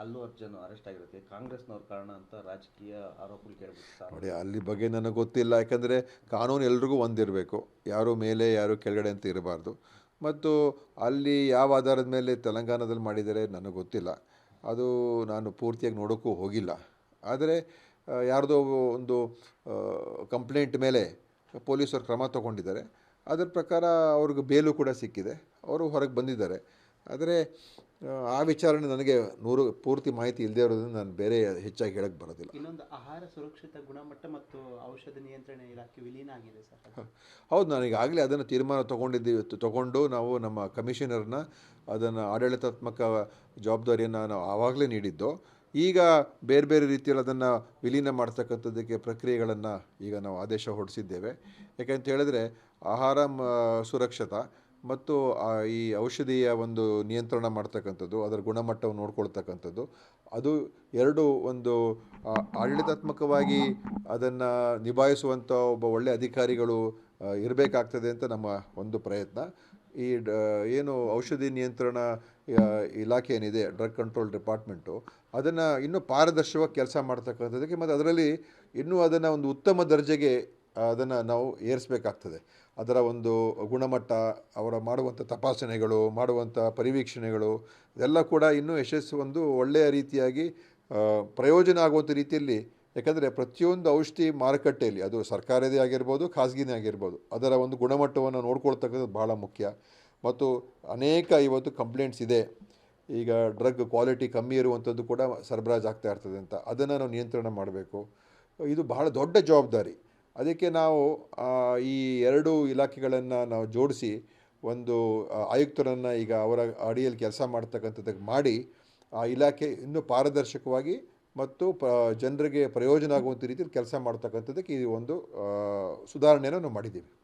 Allu Arjun arrest ಆಗಿರೋದಕ್ಕೆ ಕಾಂಗ್ರೆಸ್ನವ್ರ ಕಾರಣ ಅಂತ ರಾಜಕೀಯ ಆರೋಪಗಳು ಕೇಳ್ಬಿಟ್ಟು ಸರ್. ನೋಡಿ, ಅಲ್ಲಿ ಬಗ್ಗೆ ನನಗೆ ಗೊತ್ತಿಲ್ಲ. ಯಾಕಂದರೆ ಕಾನೂನು ಎಲ್ರಿಗೂ ಒಂದಿರಬೇಕು, ಯಾರು ಮೇಲೆ ಯಾರು ಕೆಳಗಡೆ ಅಂತ ಇರಬಾರ್ದು. ಮತ್ತು ಅಲ್ಲಿ ಯಾವ ಆಧಾರದ ಮೇಲೆ ತೆಲಂಗಾಣದಲ್ಲಿ ಮಾಡಿದ್ದಾರೆ ನನಗೆ ಗೊತ್ತಿಲ್ಲ. ಅದು ನಾನು ಪೂರ್ತಿಯಾಗಿ ನೋಡೋಕ್ಕೂ ಹೋಗಿಲ್ಲ. ಆದರೆ ಯಾರ್ದೋ ಒಂದು ಕಂಪ್ಲೇಂಟ್ ಮೇಲೆ ಪೊಲೀಸರು ಕ್ರಮ ತಗೊಂಡಿದ್ದಾರೆ. ಅದರ ಪ್ರಕಾರ ಅವ್ರಿಗೆ ಬೇಲು ಕೂಡ ಸಿಕ್ಕಿದೆ, ಅವರು ಹೊರಗೆ ಬಂದಿದ್ದಾರೆ. ಆದರೆ ಆ ವಿಚಾರಣೆ ನನಗೆ ಪೂರ್ತಿ ಮಾಹಿತಿ ಇಲ್ಲದೆ ಇರೋದ್ರಿಂದ ನಾನು ಬೇರೆ ಹೆಚ್ಚಾಗಿ ಹೇಳಕ್ಕೆ ಬರೋದಿಲ್ಲ. ಇನ್ನೊಂದು ಆಹಾರ ಸುರಕ್ಷಿತ ಗುಣಮಟ್ಟ ಮತ್ತು ಔಷಧ ನಿಯಂತ್ರಣ ಇಲಾಖೆ ವಿಲೀನ ಆಗಿದೆ ಸರ್. ಹೌದು, ನಾನು ಈಗಾಗಲೇ ಅದನ್ನು ತೀರ್ಮಾನ ತಗೊಂಡು ನಾವು ನಮ್ಮ ಕಮಿಷನರ್ನ ಅದನ್ನು ಆಡಳಿತಾತ್ಮಕ ಜವಾಬ್ದಾರಿಯನ್ನು ನಾವು ಆವಾಗಲೇ ನೀಡಿದ್ದು. ಈಗ ಬೇರೆ ಬೇರೆ ರೀತಿಯಲ್ಲಿ ಅದನ್ನು ವಿಲೀನ ಮಾಡ್ತಕ್ಕಂಥದ್ದಕ್ಕೆ ಪ್ರಕ್ರಿಯೆಗಳನ್ನು ಈಗ ನಾವು ಆದೇಶ ಹೊರಡಿಸಿದ್ದೇವೆ. ಯಾಕೆಂತ ಹೇಳಿದ್ರೆ ಆಹಾರ ಸುರಕ್ಷತಾ ಮತ್ತು ಈ ಔಷಧಿಯ ಒಂದು ನಿಯಂತ್ರಣ ಮಾಡ್ತಕ್ಕಂಥದ್ದು, ಅದರ ಗುಣಮಟ್ಟವನ್ನು ನೋಡ್ಕೊಳ್ತಕ್ಕಂಥದ್ದು, ಅದು ಎರಡು ಒಂದು ಆಡಳಿತಾತ್ಮಕವಾಗಿ ಅದನ್ನು ನಿಭಾಯಿಸುವಂಥ ಒಬ್ಬ ಒಳ್ಳೆಯ ಅಧಿಕಾರಿಗಳು ಇರಬೇಕಾಗ್ತದೆ ಅಂತ ನಮ್ಮ ಒಂದು ಪ್ರಯತ್ನ. ಈ ಏನು ಔಷಧಿ ನಿಯಂತ್ರಣ ಇಲಾಖೆ ಏನಿದೆ, ಡ್ರಗ್ ಕಂಟ್ರೋಲ್ ಡಿಪಾರ್ಟ್ಮೆಂಟು, ಅದನ್ನು ಇನ್ನೂ ಪಾರದರ್ಶಕವಾಗಿ ಕೆಲಸ ಮಾಡ್ತಕ್ಕಂಥದ್ದಕ್ಕೆ ಮತ್ತು ಅದರಲ್ಲಿ ಇನ್ನೂ ಅದನ್ನು ಒಂದು ಉತ್ತಮ ದರ್ಜೆಗೆ ಅದನ್ನು ನಾವು ಏರಿಸಬೇಕಾಗ್ತದೆ. ಅದರ ಒಂದು ಗುಣಮಟ್ಟ, ಅವರ ಮಾಡುವಂಥ ತಪಾಸಣೆಗಳು, ಮಾಡುವಂಥ ಪರಿವೀಕ್ಷಣೆಗಳು ಇದೆಲ್ಲ ಕೂಡ ಇನ್ನೂ ಒಂದು ಒಳ್ಳೆಯ ರೀತಿಯಾಗಿ ಪ್ರಯೋಜನ ಆಗುವಂಥ ರೀತಿಯಲ್ಲಿ. ಯಾಕಂದರೆ ಪ್ರತಿಯೊಂದು ಔಷಧಿ ಮಾರುಕಟ್ಟೆಯಲ್ಲಿ, ಅದು ಸರ್ಕಾರದೇ ಆಗಿರ್ಬೋದು, ಖಾಸಗಿನೇ ಆಗಿರ್ಬೋದು, ಅದರ ಒಂದು ಗುಣಮಟ್ಟವನ್ನು ನೋಡ್ಕೊಳ್ತಕ್ಕಂಥದ್ದು ಭಾಳ ಮುಖ್ಯ. ಮತ್ತು ಅನೇಕ ಇವತ್ತು ಕಂಪ್ಲೇಂಟ್ಸ್ ಇದೆ, ಈಗ ಡ್ರಗ್ ಕ್ವಾಲಿಟಿ ಕಮ್ಮಿ ಇರುವಂಥದ್ದು ಕೂಡ ಸರಬರಾಜು ಆಗ್ತಾ ಇರ್ತದೆ ಅಂತ. ಅದನ್ನು ನಾವು ನಿಯಂತ್ರಣ ಮಾಡಬೇಕು. ಇದು ಬಹಳ ದೊಡ್ಡ ಜವಾಬ್ದಾರಿ. ಅದಕ್ಕೆ ನಾವು ಈ ಎರಡೂ ಇಲಾಖೆಗಳನ್ನು ನಾವು ಜೋಡಿಸಿ ಒಂದು ಆಯುಕ್ತರನ್ನು ಈಗ ಅವರ ಅಡಿಯಲ್ಲಿ ಕೆಲಸ ಮಾಡ್ತಕ್ಕಂಥದ್ದಕ್ಕೆ ಮಾಡಿ ಆ ಇಲಾಖೆ ಇನ್ನೂ ಪಾರದರ್ಶಕವಾಗಿ ಮತ್ತು ಜನರಿಗೆ ಪ್ರಯೋಜನ ಆಗುವಂಥ ರೀತಿಯಲ್ಲಿ ಕೆಲಸ ಮಾಡ್ತಕ್ಕಂಥದ್ದಕ್ಕೆ ಈ ಒಂದು ಸುಧಾರಣೆಯನ್ನು ನಾವು ಮಾಡಿದ್ದೀವಿ.